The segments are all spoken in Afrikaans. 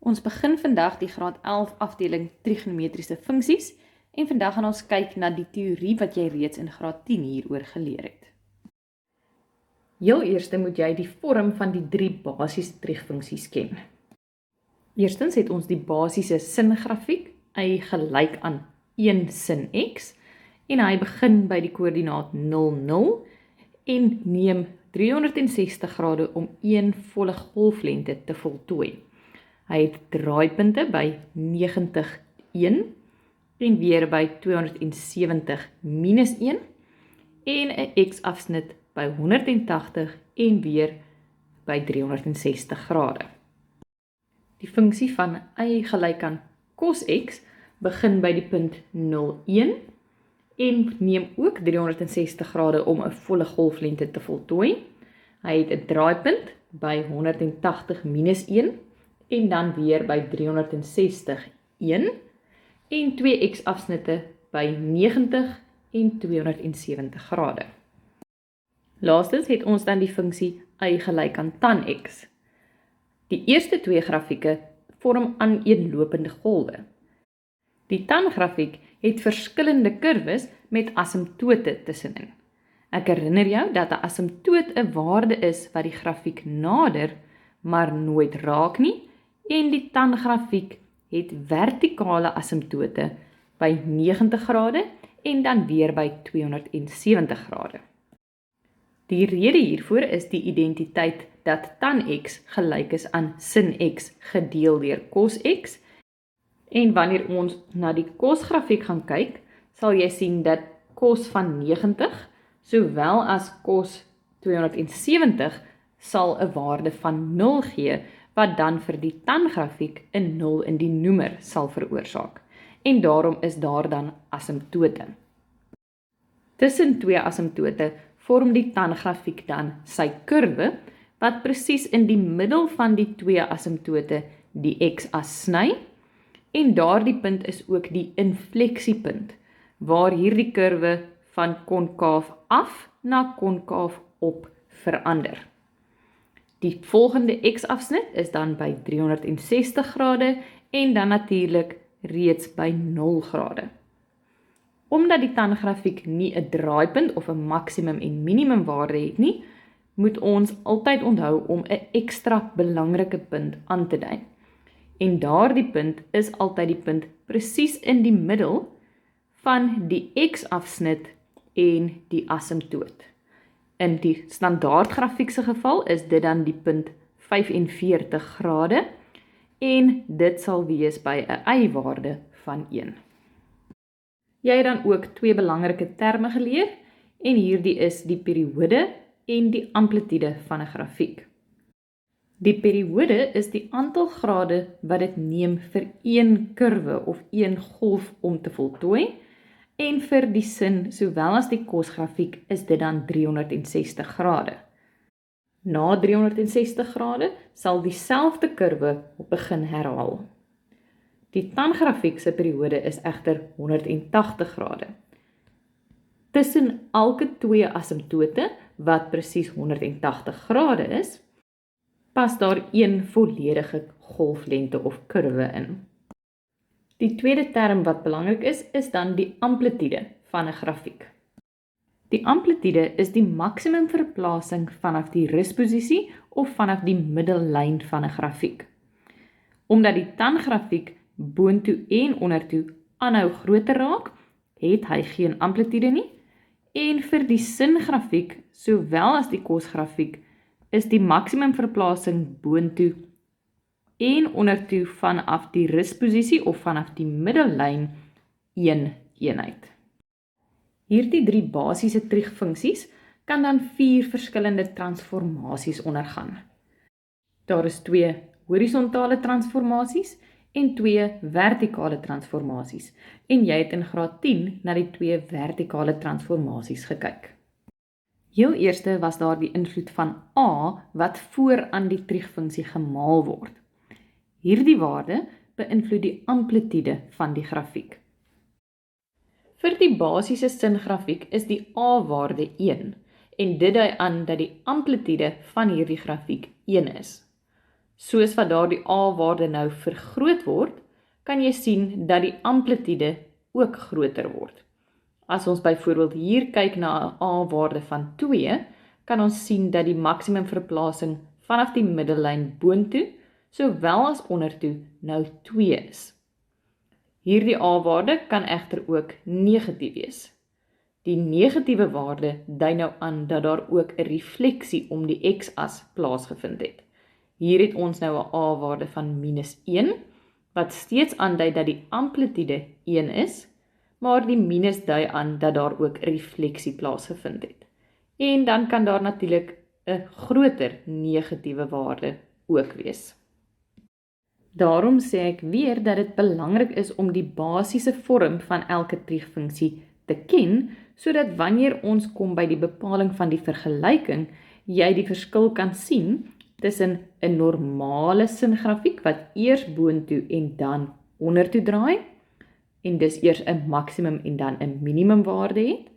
Ons begin vandag die graad 11 afdeling trigonometriese funksies en vandag gaan ons kyk na die teorie wat jy reeds in graad 10 hieroor geleer het. Heel eerste moet jy die vorm van die 3 basiese trig-funksies ken. Eerstens het ons die basiese singrafiek, y gelyk aan 1 sin x, en hy begin by die koördinaat 0, 0 en neem 360 grade om 1 volle golflengte te voltooi. Hy het draaipunte by 90, 1 en weer by 270 minus 1 en 'n x-afsnit by 180 en weer by 360 grade. Die funksie van y gelyk aan cos x begin by die punt 0, 1 en neem ook 360 grade om 'n volle golflengte te voltooi. Hy het 'n draaipunt by 180 minus 1 en dan weer by 360, 1 en 2 x-afsnitte by 90 en 270 grade. Laastens het ons dan die funksie y gelyk aan tan x. Die eerste 2 grafieke vorm aaneenlopende golwe. Die tan-grafiek het verskillende kurwes met asymptote tussenin. Ek herinner jou dat 'n asymptoot 'n waarde is wat die grafiek nader, maar nooit raak nie, en die tan-grafiek het vertikale asymptote by 90 grade en dan weer by 270 grade. Die rede hiervoor is die identiteit dat tan x gelyk is aan sin x gedeel deur cos x, en wanneer ons na die cos-grafiek gaan kyk, sal jy sien dat cos van 90, sowel as cos 270, sal 'n waarde van 0 gee, wat dan vir die tan-grafiek 'n 0 in die noemer sal veroorsaak. En daarom is daar dan asymptote. Tussen 2 asymptote vorm die tan-grafiek dan sy kurwe, wat presies in die middel van die 2 asymptote die x-as sny, en daardie punt is ook die infleksiepunt, waar hierdie kurwe van konkaaf af na konkaaf op verander. Die volgende x-afsnit is dan by 360 grade en dan natuurlik reeds by 0 grade. Omdat die tan-grafiek nie 'n draaipunt of 'n maksimum en minimum waarde het nie, moet ons altyd onthou om 'n ekstra belangrike punt aan te dui. En daardie punt is altyd die punt presies in die middel van die x-afsnit en die asymptoot. In die standaardgrafiekse geval is dit dan die punt 45 grade en dit sal wees by 'n y-waarde van 1. Jy het dan ook 2 belangrike terme geleer en hierdie is die periode en die amplitude van 'n grafiek. Die periode is die aantal grade wat dit neem vir een kurwe of een golf om te voltooi, en vir die sin sowel as die cos-grafiek is dit dan 360 grade. Na 360 grade sal dieselfde kurwe begin herhaal. Die tan-grafiek se periode is egter 180 grade. Tussen elke 2 asymptote, wat presies 180 grade is, pas daar een volledige golflengte of kurwe in. Die tweede term wat belangrik is dan die amplitude van 'n grafiek. Die amplitude is die maksimum verplasing vanaf die rusposisie of vanaf die middellyn van 'n grafiek. Omdat die tan-grafiek boontoe en ondertoe aanhou groter raak, het hy geen amplitude nie, en vir die sin-grafiek, sowel as die cos-grafiek, is die maksimum verplasing boontoe en ondertoe vanaf die rusposisie of vanaf die middellyn 1 eenheid. Hierdie 3 basiese trig-funksies kan dan 4 verskillende transformasies ondergaan. Daar is 2 horisontale transformasies en 2 vertikale transformasies, en jy het in graad 10 na die 2 vertikale transformasies gekyk. Heel eerste was daar die invloed van a wat voor aan die trig-funksie gemaal word. Hierdie waarde beïnvloed die amplitude van die grafiek. Vir die basiese singrafiek is die a-waarde 1 en dit dui aan dat die amplitude van hierdie grafiek 1 is. Soos wat daardie A-waarde nou vergroot word, kan jy sien dat die amplitude ook groter word. As ons byvoorbeeld hier kyk na 'n A-waarde van 2, kan ons sien dat die maksimum verplasing vanaf die middellyn boontoe, sowel as ondertoe, nou 2 is. Hierdie A-waarde kan egter ook negatief wees. Die negatiewe waarde dui nou aan dat daar ook 'n refleksie om die x-as plaasgevind het. Hier het ons nou 'n A-waarde van -1, wat steeds aandui dat die amplitude 1 is, maar die minus dui aan dat daar ook 'n refleksie plaasgevind het. En dan kan daar natuurlik 'n groter negatiewe waarde ook wees. Daarom sê ek weer dat dit belangrik is om die basiese vorm van elke trieffunksie te ken, sodat wanneer ons kom by die bepaling van die vergelyking, jy die verskil kan sien tussen 'n normale singrafiek wat eers boontoe en dan ondertoe draai, en dis eers 'n maksimum en dan 'n minimumwaarde het,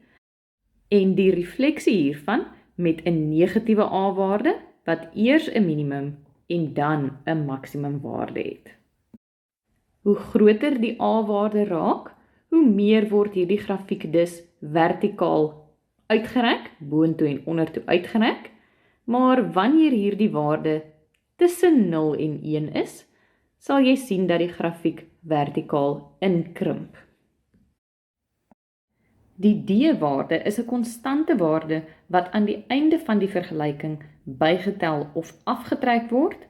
en die refleksie hiervan met 'n negatiewe A-waarde wat eers 'n minimum en dan 'n maksimumwaarde het. Hoe groter die A-waarde raak, hoe meer word hierdie grafiek dus vertikaal uitgereik, boontoe en ondertoe uitgereik, maar wanneer hierdie waarde tussen 0 en 1 is, sal jy sien dat die grafiek vertikaal inkrimp. Die D-waarde is 'n konstante waarde wat aan die einde van die vergelyking bygetel of afgetrek word,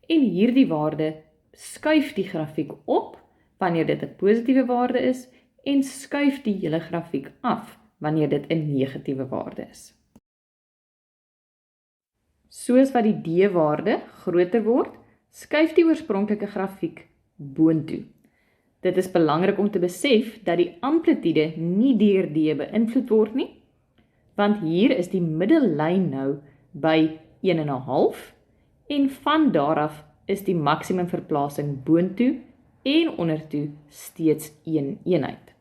en hierdie waarde skuif die grafiek op wanneer dit 'n positiewe waarde is en skuif die hele grafiek af wanneer dit 'n negatiewe waarde is. Soos wat die D-waarde groter word, skuif die oorspronklike grafiek boontoe. Dit is belangrik om te besef dat die amplitude nie deur D beïnvloed word nie, want hier is die middellyn nou by 1,5 en van daar af is die maksimum verplasing boontoe en ondertoe steeds 1 eenheid.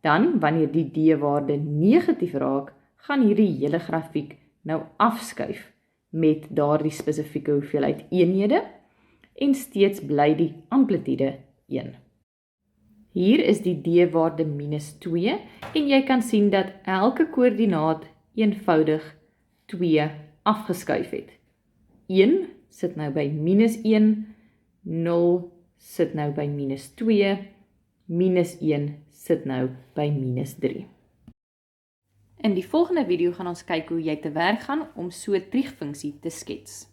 Dan, wanneer die D-waarde negatief raak, gaan hierdie hele grafiek nou afskuif met daardie spesifieke hoeveelheid eenhede en steeds bly die amplitude 1. Hier is die D-waarde -2 en jy kan sien dat elke koördinaat eenvoudig 2 afgeskuif het. 1 sit nou by -1, 0 sit nou by -2, -1 sit nou by -3. In die volgende video gaan ons kyk hoe jy te werk gaan om so 'n trieffunksie te skets.